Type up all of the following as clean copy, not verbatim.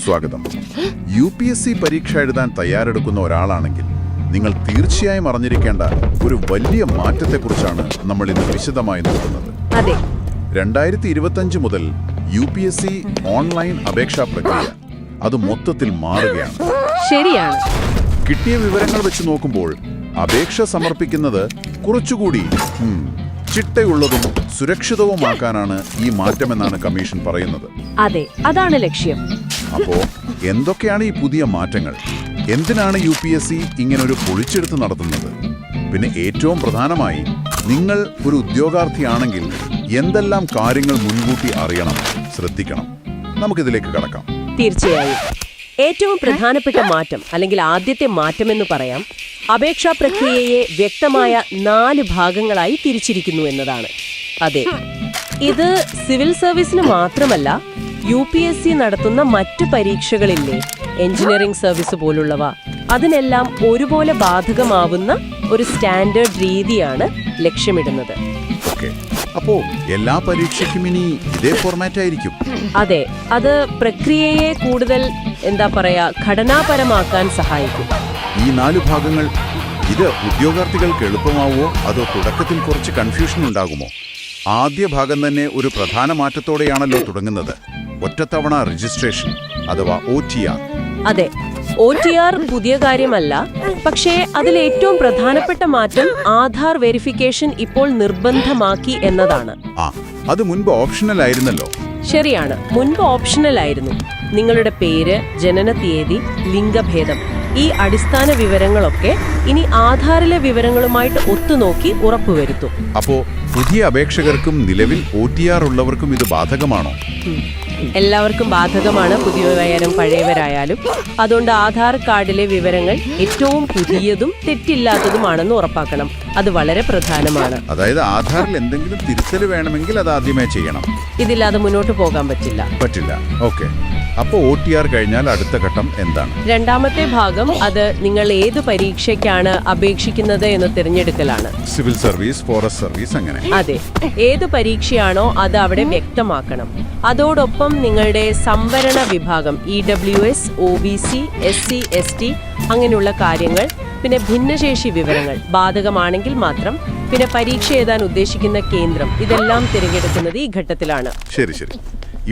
സ്വാഗതം. UPSC പരീക്ഷ എഴുതാൻ തയ്യാറെടുക്കുന്ന ഒരാളാണെങ്കിൽ നിങ്ങൾ തീർച്ചയായും അറിഞ്ഞിരിക്കേണ്ട ഒരു വലിയ മാറ്റത്തെക്കുറിച്ചാണ് നമ്മൾ ഇന്ന് വിശദമായി നോക്കുന്നത്. അതെ, 2025 മുതൽ UPSC ഓൺലൈൻ അപേക്ഷാ പ്രക്രിയ അത് മൊത്തത്തിൽ മാറുകയാണ്. ശരിയാണ്. കിട്ടിയ വിവരങ്ങൾ വെച്ച് നോക്കുമ്പോൾ അപേക്ഷ സമർപ്പിക്കുന്നത് കുറച്ചുകൂടി ചിട്ടയുള്ളതും സുരക്ഷിതവുമാക്കാനാണ് ഈ മാറ്റമെന്നാണ് കമ്മീഷൻ പറയുന്നത്. അതെ, അതാണ് ലക്ഷ്യം. അപ്പോ എന്തൊക്കെയാണ് ഈ പുതിയ മാറ്റങ്ങൾ? എന്തിനാണ് UPSC ഇങ്ങനൊരു പൊളിച്ചെടുത്ത് നടത്തുന്നത്? പിന്നെ ഏറ്റവും പ്രധാനമായി നിങ്ങൾ ഒരു ഉദ്യോഗാർത്ഥിയാണെങ്കിൽ എന്തെല്ലാം കാര്യങ്ങൾ മുൻകൂട്ടി അറിയണം, ശ്രദ്ധിക്കണം? നമുക്കിതിലേക്ക് കടക്കാം. തീർച്ചയായും. ഏറ്റവും പ്രധാനപ്പെട്ട മാറ്റം അല്ലെങ്കിൽ ആദ്യത്തെ മാറ്റമെന്ന് പറയാം, അപേക്ഷാ പ്രക്രിയയെ വ്യക്തമായ 4 ഭാഗങ്ങളായി തിരിച്ചിരിക്കുന്നു എന്നതാണ്. അതെ, ഇത് സിവിൽ സർവീസിന് മാത്രമല്ല, UPSC നടത്തുന്ന മറ്റു പരീക്ഷകളില്ലേ, എഞ്ചിനീയറിംഗ് സർവീസ് പോലുള്ളവ, അതിനെല്ലാം ഒരുപോലെ ബാധകമാവുന്ന ഒരു സ്റ്റാൻഡേർഡ് രീതിയാണ് ലക്ഷ്യമിടുന്നത്. അപ്പോ എല്ലാ പരീക്ഷയ്ക്കും ഇനി ഇതേ ഫോർമാറ്റ് ആയിരിക്കും? അതെ, അത് പ്രക്രിയയെ കൂടുതൽ ഘടനാപരമാക്കാൻ സഹായിക്കും. ഈ 4 ഭാഗങ്ങൾ ഇത് ഉദ്യോഗാർത്ഥികൾക്ക് എളുപ്പമാവോ അതോ തുടക്കത്തിൽ കുറച്ച് കൺഫ്യൂഷൻ ഉണ്ടാകുമോ? ആദ്യ ഭാഗം തന്നെ ഒരു പ്രധാന മാറ്റത്തോടെയാണല്ലോ തുടങ്ങുന്നത്. ഒറ്റത്തവണ രജിസ്ട്രേഷൻ അഥവാ OTR. അതെ, OTR പുതിയ കാര്യമല്ല, പക്ഷേ അതിലേറ്റവും പ്രധാനപ്പെട്ട മാറ്റം ആധാർ വെരിഫിക്കേഷൻ ഇപ്പോൾ നിർബന്ധമാക്കി എന്നതാണ്. അത് മുൻപ് ഓപ്ഷണൽ ആയിരുന്നല്ലോ. ശരിയാണ്, മുൻപ് ഓപ്ഷണൽ ആയിരുന്നു. നിങ്ങളുടെ പേര്, ജനന തീയതി, ലിംഗഭേദം, ഈ അടിസ്ഥാന വിവരങ്ങളൊക്കെ ഇനി ആധാറിലെ വിവരങ്ങളുമായിട്ട് ഒത്തുനോക്കി ഉറപ്പുവരുത്തും. അപ്പോ പുതിയ അപേക്ഷകർക്കും നിലവിൽ OTR ഉള്ളവർക്കും ഇത് ബാധകമാണോ? എല്ലാവർക്കും ബാധകമാണ്, പുതിയവരായാലും പഴയവരായാലും. അതുകൊണ്ട് ആധാർ കാർഡിലെ വിവരങ്ങൾ ഏറ്റവും പുതിയതും തെറ്റില്ലാത്തതുമാണെന്ന് ഉറപ്പാക്കണം. അത് വളരെ പ്രധാനമാണ്. അതായത് ആധാറിൽ എന്തെങ്കിലും തിരുത്തൽ വേണമെങ്കിൽ അത് ആദ്യമേ ചെയ്യണം. ഇതില്ലാതെ മുന്നോട്ട് പോകാൻ പറ്റില്ല. ഓക്കെ. അപ്പോൾ OTR കഴിഞ്ഞാൽ അടുത്ത ഘട്ടം എന്താണ്? രണ്ടാമത്തെ ഭാഗം അത് നിങ്ങൾ ഏത് പരീക്ഷയ്ക്കാണ് അപേക്ഷിക്കുന്നത് എന്ന് തിരഞ്ഞെടുക്കലാണ്. സിവിൽ സർവീസ്, ഫോറസ്റ്റ് സർവീസ്, അങ്ങനെ. അതെ, ഏത് പരീക്ഷയാണോ അത് അവിടെ വ്യക്തമാക്കണം. അതോടൊപ്പം നിങ്ങളുടെ സംവരണ വിഭാഗം, EWS, OBC, SC, ST അങ്ങനെയുള്ള കാര്യങ്ങൾ, പിന്നെ ഭിന്നശേഷി വിവരങ്ങൾ ബാധകമാണെങ്കിൽ മാത്രം, പിന്നെ പരീക്ഷ എഴുതാൻ ഉദ്ദേശിക്കുന്ന കേന്ദ്രം, ഇതെല്ലാം തിരഞ്ഞെടുക്കുന്നത് ഈ ഘട്ടത്തിലാണ്. ശരി.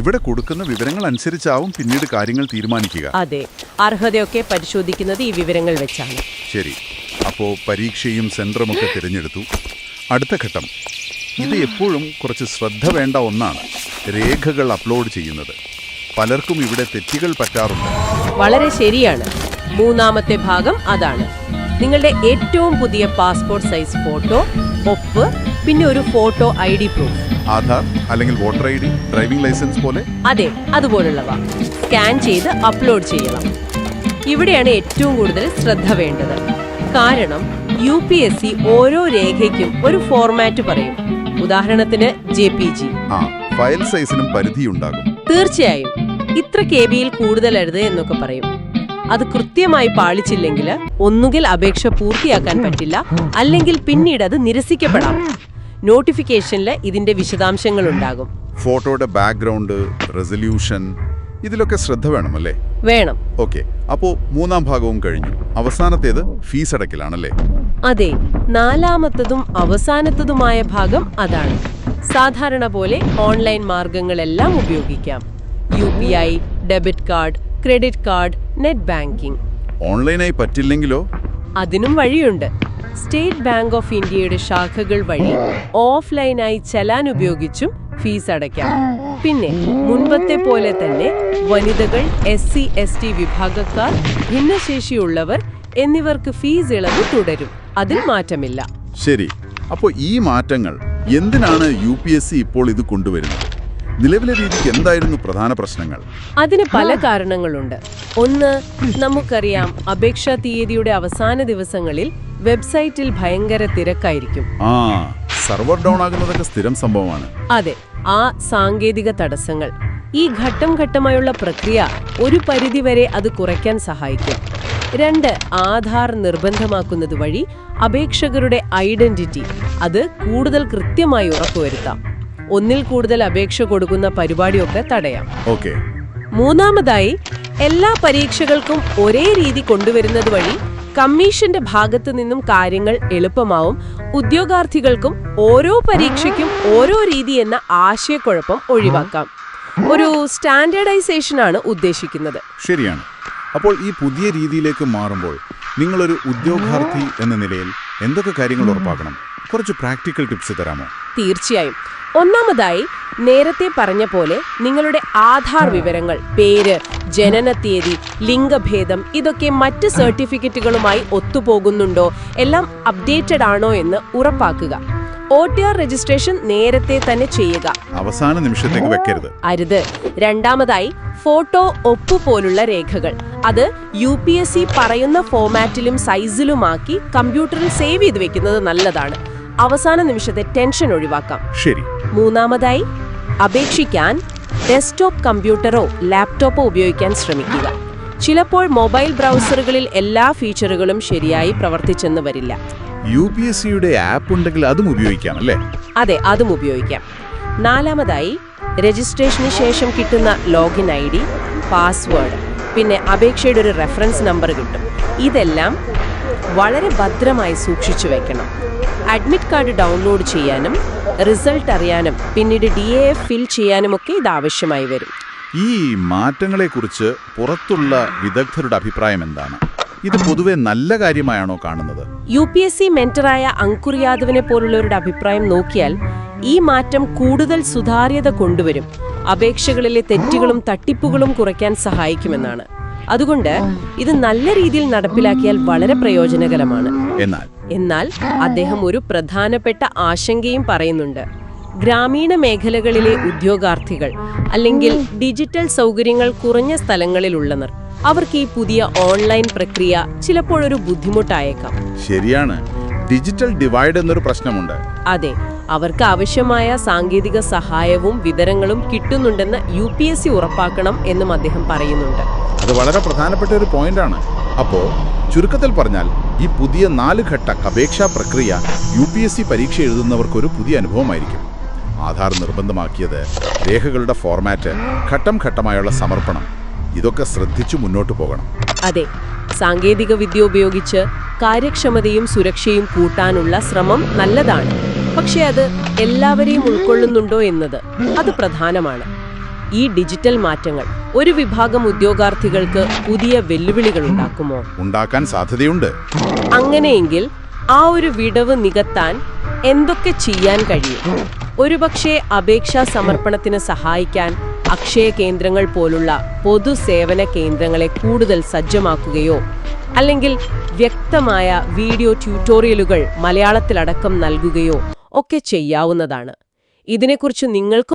ഇവിടെ കൊടുക്കുന്ന വിവരങ്ങൾ അനുസരിച്ചാവും പിന്നീട് കാര്യങ്ങൾ തീരുമാനിക്കുക. അതെ, അർഹതയൊക്കെ പരിശോധിക്കുന്നത് ഈ വിവരങ്ങൾ വെച്ചാണ്. ശരി, അപ്പോൾ പരീക്ഷയും സെന്ററും ഒക്കെ തിരഞ്ഞെടുത്തു. അടുത്ത ഘട്ടം, ഇത് എപ്പോഴും കുറച്ച് ശ്രദ്ധ വേണ്ട ഒന്നാണ്, രേഖകൾ അപ്ലോഡ് ചെയ്യുന്നത്. പലർക്കും ഇവിടെ തെറ്റുകൾ പറ്റാറുണ്ട്. വളരെ ശരിയാണ്. മൂന്നാമത്തെ ഭാഗം അതാണ്. നിങ്ങളുടെ ഏറ്റവും പുതിയ പാസ്പോർട്ട് സൈസ് ഫോട്ടോ, ഒപ്പ്, പിന്നെ ഒരു ഫോട്ടോ ID പ്രൂഫ്. ആധാർ അല്ലെങ്കിൽ വോട്ടർ ID, ഡ്രൈവിംഗ് ലൈസൻസ് പോലെ? അതെ, അതുപോലുള്ളവ സ്കാൻ ചെയ്ത് അപ്ലോഡ് ചെയ്യണം. ഇവിടെയാണ് ഏറ്റവും കൂടുതൽ ശ്രദ്ധ വേണ്ടത്. കാരണം UPSC ഓരോ രേഖയ്ക്കും ഒരു ഫോർമാറ്റ് പറയും. ഉദാഹരണത്തിന് JPG. ഫയൽ സൈസിനും പരിധിയുണ്ടാകും. തീർച്ചയായും. ഇത്ര KBയിൽ കൂടുതലരുത് എന്നൊക്കെ പറയും. അത് കൃത്യമായി പാലിച്ചില്ലെങ്കിൽ ഒന്നുകിൽ അപേക്ഷ പൂർത്തിയാക്കാൻ പറ്റില്ല, അല്ലെങ്കിൽ പിന്നീട് അത് നിരസിക്കപ്പെടാം. നോട്ടിഫിക്കേഷനിൽ ഇതിന്റെ വിശദാംശങ്ങൾ ഉണ്ടാകും. ഫോട്ടോയുടെ ബാക്ക്ഗ്രൗണ്ട്, റെസല്യൂഷൻ, ഇതിലൊക്കെ ശ്രദ്ധ വേണമല്ലേ? വേണം. ഓക്കെ, അപ്പോ മൂന്നാം ഭാഗവും കഴിഞ്ഞു. അവസാനത്തേത് ഫീസ് അടയ്ക്കലാണല്ലേ? അതെ, നാലാമത്തതും അവസാനത്തതുമായ ഭാഗം അതാണ്. സാധാരണ പോലെ ഓൺലൈൻ മാർഗങ്ങളെല്ലാം ഉപയോഗിക്കാം. UPI, debit card, credit card, net banking. ഓൺലൈനായി പറ്റില്ലെങ്കിലോ? അതിനും വഴിയുണ്ട്. സ്റ്റേറ്റ് ബാങ്ക് ഓഫ് ഇന്ത്യയുടെ ശാഖകൾ വഴി ഓഫ്ലൈനായി ചലാൻ ഉപയോഗിച്ചും ഫീസ് അടയ്ക്കാം. പിന്നെ മുൻപത്തെ പോലെ തന്നെ വനിതകൾ, SC, ST വിഭാഗക്കാർ, ഭിന്നശേഷിയുള്ളവർ എന്നിവർക്ക് ഫീസ് ഇളവ് തുടരും. അതിൽ മാറ്റമില്ല. ശരി, അപ്പോൾ ഈ മാറ്റങ്ങൾ എന്തിനാണ് UPSC ഇപ്പോൾ ഇത് കൊണ്ടുവരുന്നത്? നിലവിലെ രീതിക്ക് എന്തായിരുന്നു പ്രധാന പ്രശ്നങ്ങൾ? അതിന് പല കാരണങ്ങളുണ്ട്. ഒന്ന്, നമുക്കറിയാം, അപേക്ഷാ തീയതിയുടെ അവസാന ദിവസങ്ങളിൽ വെബ്സൈറ്റിൽ ഭയങ്കര തിരക്കായിരിക്കും. സർവർ ഡൗൺ ആകുന്നതൊക്കെ സ്ഥിരം സംഭവമാണ്. അതെ, ആ സാങ്കേതിക തടസ്സങ്ങൾ. ഈ ഘട്ടം ഘട്ടമായുള്ള പ്രക്രിയ ഒരു പരിധിവരെ അത് കുറയ്ക്കാൻ സഹായിക്കും. 2, ആധാർ നിർബന്ധമാക്കുന്നത് വഴി അപേക്ഷകരുടെ ഐഡന്റിറ്റി അത് കൂടുതൽ കൃത്യമായി ഉറപ്പുവരുത്താം. ഒന്നിൽ കൂടുതൽ അപേക്ഷ കൊടുക്കുന്ന പരിപാടിയൊക്കെ തടയാം. ഓക്കേ. മൂന്നാമതായി എല്ലാ പരീക്ഷകൾക്കും ഒരേ രീതി കൊണ്ടുവരുന്നത് വഴി കമ്മീഷന്റെ ഭാഗത്തു നിന്നും കാര്യങ്ങൾ എളുപ്പമാവും, ഉദ്യോഗാർത്ഥികൾക്കും ഓരോ പരീക്ഷയ്ക്കും ഓരോ രീതി എന്ന ആശയക്കുഴപ്പം ഒഴിവാക്കാം. ഒരു സ്റ്റാൻഡേർഡൈസേഷനാണ് ഉദ്ദേശിക്കുന്നത്. ശരിയാണ്. അപ്പോൾ ഈ പുതിയ രീതിയിലേക്ക് മാറുമ്പോൾ നിങ്ങളൊരു ഉദ്യോഗാർത്ഥി എന്ന നിലയിൽ എന്തൊക്കെ കാര്യങ്ങൾ ഉറപ്പാക്കണം? കുറച്ച് പ്രാക്ടിക്കൽ ടിപ്സ് തരാമോ? തീർച്ചയായും. ഒന്നാമതായി, നേരത്തെ പറഞ്ഞ പോലെ നിങ്ങളുടെ ആധാർ വിവരങ്ങൾ, പേര്, ജനനത്തീയതി, ലിംഗഭേദം ഇതൊക്കെ മറ്റ് സർട്ടിഫിക്കറ്റുകളുമായി ഒത്തുപോകുന്നുണ്ടോ, എല്ലാം അപ്ഡേറ്റഡ് ആണോ എന്ന് ഉറപ്പാക്കുക. OTR രജിസ്ട്രേഷൻ നേരത്തെ തന്നെ ചെയ്യുക. അവസാന നിമിഷത്തേക്ക് വെക്കരുത്. അരുത്. രണ്ടാമതായി, ഫോട്ടോ, ഒപ്പ് പോലുള്ള രേഖകൾ അത് UPSC പറയുന്ന ഫോമാറ്റിലും സൈസിലുമാക്കി കമ്പ്യൂട്ടറിൽ സേവ് ചെയ്ത് വെക്കുന്നത് നല്ലതാണ്. അവസാന നിമിഷത്തെ ടെൻഷൻ ഒഴിവാക്കാം. ശരി. മൂന്നാമതായി, അപേക്ഷിക്കാൻ ഡെസ്ക്ടോപ്പ് കമ്പ്യൂട്ടറോ ലാപ്ടോപ്പോ ഉപയോഗിക്കാൻ ശ്രമിക്കുക. ചിലപ്പോൾ മൊബൈൽ ബ്രൗസറുകളിൽ എല്ലാ ഫീച്ചറുകളും ശരിയായി പ്രവർത്തിച്ചെന്ന് വരില്ല. UPSCയുടെ ആപ്പ് ഉണ്ടെങ്കിൽ അതും ഉപയോഗിക്കാം അല്ലേ? അതെ, അതും ഉപയോഗിക്കാം. നാലാമതായി, രജിസ്ട്രേഷന് ശേഷം കിട്ടുന്ന ലോഗിൻ ID, പാസ്വേഡ്, പിന്നെ അപേക്ഷയുടെ ഒരു റെഫറൻസ് നമ്പർ കിട്ടും. ഇതെല്ലാം വളരെ ഭദ്രമായി സൂക്ഷിച്ചു വെക്കണം. അഡ്മിറ്റ് കാർഡ് ഡൗൺലോഡ് ചെയ്യാനും റിസൾട്ട് അറിയാനും പിന്നീട് DAF ഫിൽ ചെയ്യാനുമൊക്കെ ഇത് ആവശ്യമായി വരും. ഈ മാറ്റങ്ങളെക്കുറിച്ച് പുറത്തുള്ള വിദഗ്ധരുടെ അഭിപ്രായം എന്താണ്? ഇത് പൊതുവെ നല്ല കാര്യമായാണോ കാണുന്നത്? UPSC മെന്ററായ അങ്കുർ യാദവിനെ പോലുള്ളവരുടെ അഭിപ്രായം നോക്കിയാൽ ഈ മാറ്റം കൂടുതൽ സുതാര്യത കൊണ്ടുവരും, അപേക്ഷകളിലെ തെറ്റുകളും തട്ടിപ്പുകളും കുറയ്ക്കാൻ സഹായിക്കുമെന്നാണ്. അതുകൊണ്ട് ഇത് നല്ല രീതിയിൽ നടപ്പിലാക്കിയാൽ വളരെ പ്രയോജനകരമാണ്. എന്നാൽ അദ്ദേഹം ഒരു പ്രധാനപ്പെട്ട ആശങ്കയും പറയുന്നുണ്ട്. ഗ്രാമീണ മേഖലകളിലെ ഉദ്യോഗാർത്ഥികൾ അല്ലെങ്കിൽ ഡിജിറ്റൽ സൗകര്യങ്ങൾ കുറഞ്ഞ സ്ഥലങ്ങളിലുള്ളവർ, അവർക്ക് ഈ പുതിയ ഓൺലൈൻ പ്രക്രിയ ചിലപ്പോഴൊരു ബുദ്ധിമുട്ടായേക്കാം. ശരിയാണ്. ഡിജിറ്റൽ ഡിവൈഡ് എന്നൊരു പ്രശ്നമുണ്ട്. അതെ, അവർക്ക് ആവശ്യമായ സാങ്കേതിക സഹായവും വിവരങ്ങളും കിട്ടുന്നുണ്ടെന്ന് UPSC ഉറപ്പാക്കണം എന്നും അദ്ദേഹം പറയുന്നുണ്ട്. അത് വളരെ പ്രധാനപ്പെട്ട ഒരു പോയിന്റാണ്. അപ്പോ ചുരുക്കത്തിൽ പറഞ്ഞാൽ ഈ പുതിയ 4 ഘട്ട അപേക്ഷാ പ്രക്രിയ UPSC പരീക്ഷ എഴുതുന്നവർക്കൊരു പുതിയ അനുഭവമായിരിക്കും. ആധാർ നിർബന്ധമാക്കിയത്, രേഖകളുടെ ഫോർമാറ്റ്, ഘട്ടം ഘട്ടമായുള്ള സമർപ്പണം, ഇതൊക്കെ ശ്രദ്ധിച്ചു മുന്നോട്ട് പോകണം. അതെ, സാങ്കേതിക വിദ്യ ഉപയോഗിച്ച് കാര്യക്ഷമതയും സുരക്ഷയും കൂട്ടാനുള്ള ശ്രമം നല്ലതാണ്. പക്ഷെ അത് എല്ലാവരെയും ഉൾക്കൊള്ളുന്നുണ്ടോ എന്നത് അത് പ്രധാനമാണ്. ഈ ഡിജിറ്റൽ മാറ്റങ്ങൾ ഒരു വിഭാഗം ഉദ്യോഗാർത്ഥികൾക്ക് പുതിയ വെല്ലുവിളികൾ ഉണ്ടാക്കുമോ? ഉണ്ടാക്കാൻ സാധ്യതയുണ്ട്. അങ്ങനെയെങ്കിൽ ആ ഒരു വിടവ് നികത്താൻ എന്തൊക്കെ ചെയ്യാൻ കഴിയും? ഒരുപക്ഷെ അപേക്ഷാ സമർപ്പണത്തിന് സഹായിക്കാൻ അക്ഷയ കേന്ദ്രങ്ങൾ പോലുള്ള പൊതുസേവന കേന്ദ്രങ്ങളെ കൂടുതൽ സജ്ജമാക്കുകയോ അല്ലെങ്കിൽ വ്യക്തമായ വീഡിയോ ട്യൂട്ടോറിയലുകൾ മലയാളത്തിലടക്കം നൽകുകയോ ഒക്കെ ചെയ്യാവുന്നതാണ്. ഇതിനെക്കുറിച്ച് നിങ്ങൾക്ക്